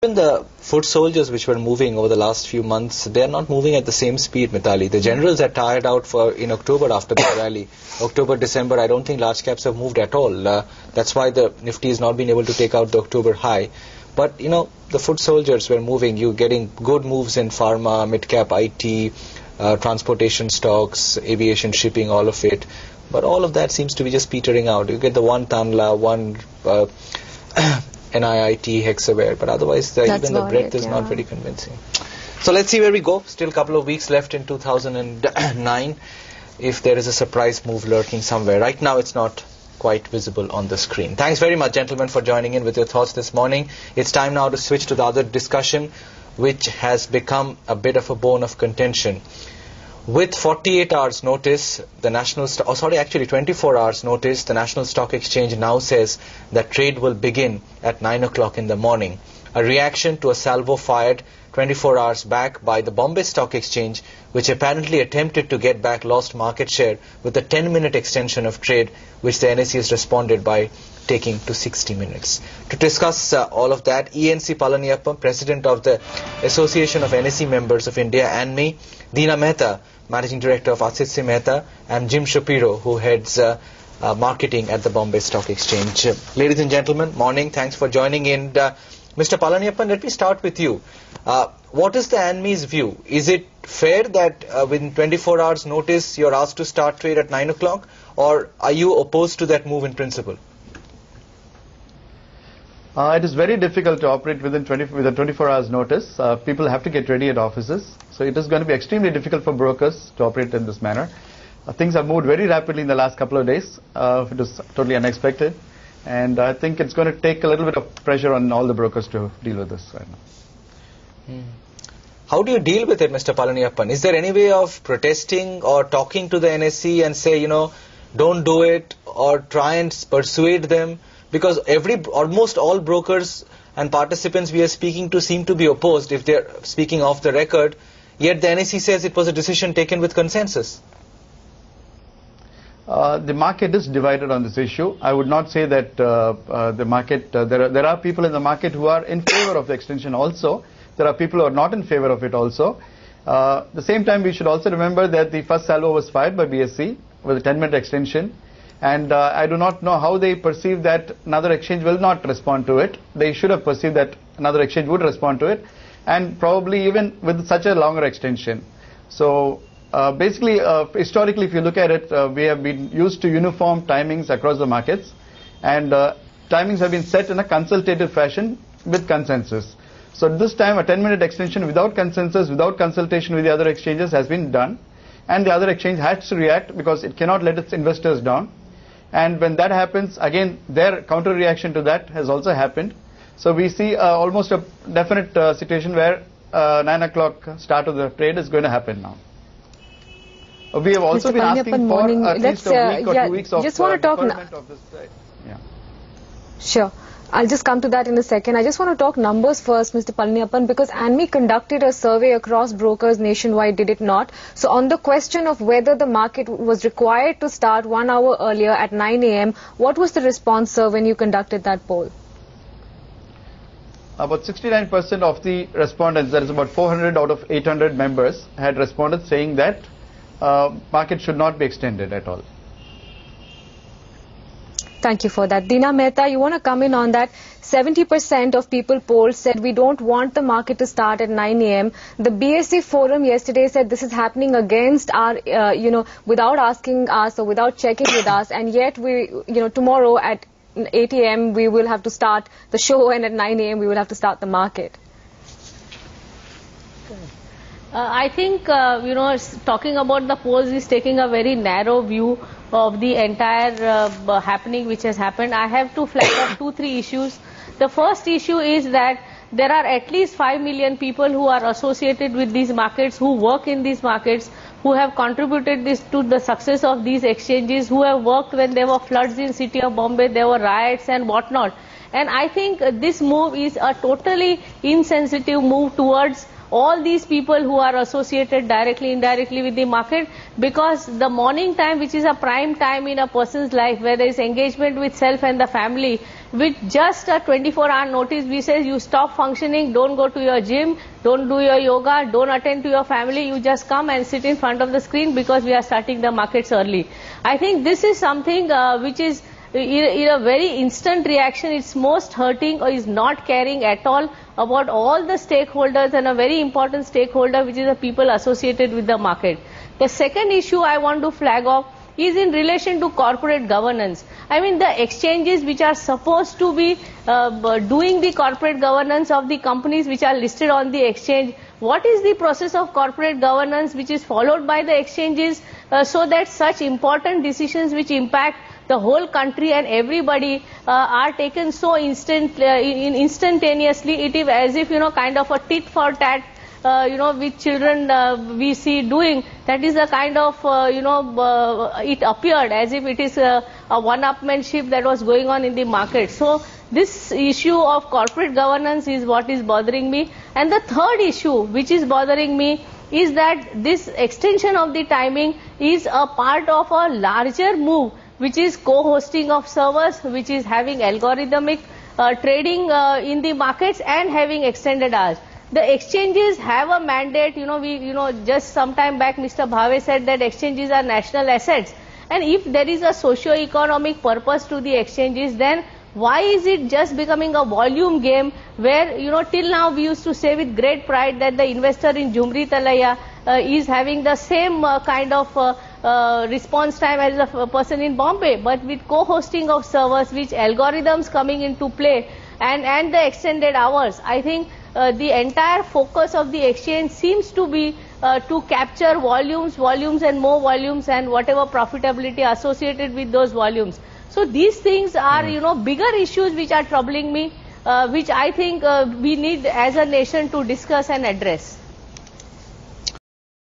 Even the foot soldiers which were moving over the last few months, they are not moving at the same speed, Mitali. The generals are tired out in October after the rally. October, December, I don't think large caps have moved at all. That's why the Nifty has not been able to take out the October high. But, the foot soldiers were moving. You're getting good moves in pharma, mid-cap IT, transportation stocks, aviation, shipping, all of it. But all of that seems to be just petering out. You get the one Tanla, one NIIT, Hexaware, but otherwise even the breadth is not very convincing. So let's see where we go. Still a couple of weeks left in 2009 if there is a surprise move lurking somewhere. Right now it's not quite visible on the screen. Thanks very much, gentlemen, for joining in with your thoughts this morning. It's time now to switch to the other discussion, which has become a bit of a bone of contention. With 48 hours notice, the 24 hours notice, the National Stock Exchange now says that trade will begin at 9 o'clock in the morning. A reaction to a salvo fired 24 hours back by the Bombay Stock Exchange, which apparently attempted to get back lost market share with a 10-minute extension of trade, which the NSE has responded by taking to 60 minutes. To discuss all of that, ENC Palaniappan, President of the Association of NSE Members of India, and me, Deena Mehta, Managing Director of Asitsi Mehta, and Jim Shapiro, who heads marketing at the Bombay Stock Exchange. Ladies and gentlemen, morning. Thanks for joining in. Mr. Palaniappan, let me start with you. What is the ANMI's view? Is it fair that within 24 hours notice you're asked to start trade at 9 o'clock, or are you opposed to that move in principle? It is very difficult to operate with a 24 hours notice. People have to get ready at offices. So it is going to be extremely difficult for brokers to operate in this manner. Things have moved very rapidly in the last couple of days. It was totally unexpected. And I think it's going to take a little bit of pressure on all the brokers to deal with this right now. How do you deal with it, Mr. Palaniappan? Is there any way of protesting or talking to the NSE and say, don't do it, or try and persuade them? Because almost all brokers and participants we are speaking to seem to be opposed if they're speaking off the record, yet the NSE says it was a decision taken with consensus. The market is divided on this issue. I would not say that the market, there are people in the market who are in favor of the extension also. There are people who are not in favor of it also. At the same time, we should also remember that the first salvo was fired by BSE with a 10-minute extension. And I do not know how they perceive that another exchange will not respond to it. They should have perceived that another exchange would respond to it, and probably even with such a longer extension. So basically, historically, if you look at it, we have been used to uniform timings across the markets, and timings have been set in a consultative fashion with consensus. So this time, a 10-minute extension without consensus, without consultation with the other exchanges has been done, and the other exchange has to react because it cannot let its investors down. And when that happens, again, their counter reaction to that has also happened. So we see almost a definite situation where 9 o'clock start of the trade is going to happen now. We have also been asking for at least a week or 2 weeks of deferment of this. Sure. I'll just come to that in a second. I just want to talk numbers first, Mr. Palaniappan, because ANMI conducted a survey across brokers nationwide, did it not? So on the question of whether the market was required to start 1 hour earlier at 9 a.m., what was the response, sir, when you conducted that poll? About 69% of the respondents, that is about 400 out of 800 members, had responded saying that market should not be extended at all. Thank you for that. Deena Mehta, you want to come in on that? 70% of people polled said we don't want the market to start at 9 a.m. The BSE forum yesterday said this is happening against our, without asking us or without checking with us, and yet we, tomorrow at 8 a.m. we will have to start the show, and at 9 a.m. we will have to start the market. I think, talking about the polls is taking a very narrow view of the entire happening which has happened. I have to flag up 2-3 issues. The first issue is that there are at least 5 million people who are associated with these markets, who work in these markets, who have contributed to the success of these exchanges, who have worked when there were floods in city of Bombay, there were riots and whatnot. And I think this move is a totally insensitive move towards all these people who are associated directly, indirectly with the market, because the morning time, which is a prime time in a person's life, where there is engagement with self and the family, with just a 24-hour notice, we say you stop functioning, don't go to your gym, don't do your yoga, don't attend to your family, you just come and sit in front of the screen because we are starting the markets early. I think this is something which is in a very instant reaction. It's most hurting or is not caring at all about all the stakeholders, and a very important stakeholder, which is the people associated with the market. The second issue I want to flag off is in relation to corporate governance. I mean, the exchanges which are supposed to be doing the corporate governance of the companies which are listed on the exchange, what is the process of corporate governance which is followed by the exchanges so that such important decisions which impact the whole country and everybody are taken so instantaneously? It is as if, kind of a tit for tat, with children we see doing. That is the kind of, it appeared as if it is a one-upmanship that was going on in the market. So this issue of corporate governance is what is bothering me. And the third issue which is bothering me is that this extension of the timing is a part of a larger move, which is co-hosting of servers, which is having algorithmic trading in the markets and having extended hours. The exchanges have a mandate. Just some time back, Mr. Bhave said that exchanges are national assets. And if there is a socio-economic purpose to the exchanges, then why is it just becoming a volume game where, till now we used to say with great pride that the investor in Jhumri Talaya is having the same kind of response time as a person in Bombay, but with co-hosting of servers, which algorithms coming into play and the extended hours, I think the entire focus of the exchange seems to be to capture volumes and more volumes and whatever profitability associated with those volumes. So these things are, bigger issues which are troubling me, which I think we need as a nation to discuss and address.